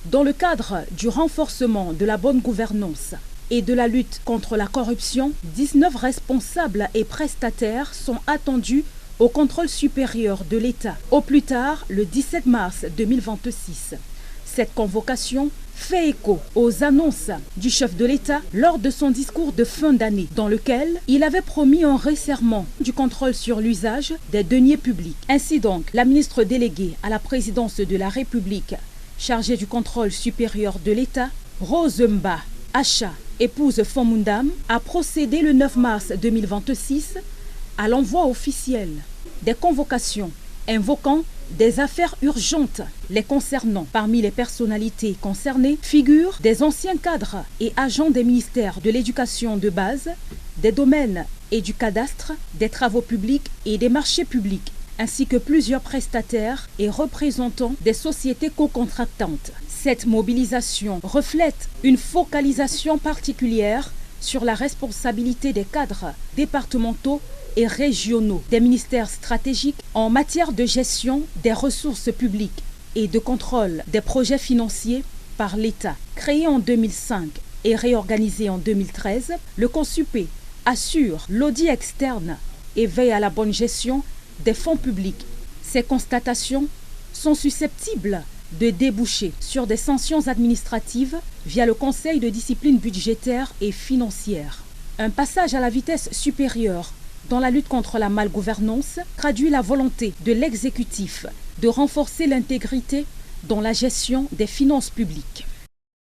Dans le cadre du renforcement de la bonne gouvernance et de la lutte contre la corruption, 19 responsables et prestataires sont attendus au contrôle supérieur de l'État, au plus tard le 17 mars 2026. Cette convocation fait écho aux annonces du chef de l'État lors de son discours de fin d'année, dans lequel il avait promis un resserrement du contrôle sur l'usage des deniers publics. Ainsi donc, la ministre déléguée à la présidence de la République, chargée du contrôle supérieur de l'État, Rose Mba Acha, épouse Fonmundam, a procédé le 9 mars 2026 à l'envoi officiel des convocations invoquant des affaires urgentes les concernant. Parmi les personnalités concernées figurent des anciens cadres et agents des ministères de l'éducation de base, des domaines et du cadastre, des travaux publics et des marchés publics, ainsi que plusieurs prestataires et représentants des sociétés co-contractantes. Cette mobilisation reflète une focalisation particulière sur la responsabilité des cadres départementaux et régionaux des ministères stratégiques en matière de gestion des ressources publiques et de contrôle des projets financiers par l'État. Créé en 2005 et réorganisé en 2013, le CONSUPE assure l'audit externe et veille à la bonne gestion des fonds publics. Ces constatations sont susceptibles de déboucher sur des sanctions administratives via le Conseil de discipline budgétaire et financière. Un passage à la vitesse supérieure dans la lutte contre la malgouvernance traduit la volonté de l'exécutif de renforcer l'intégrité dans la gestion des finances publiques.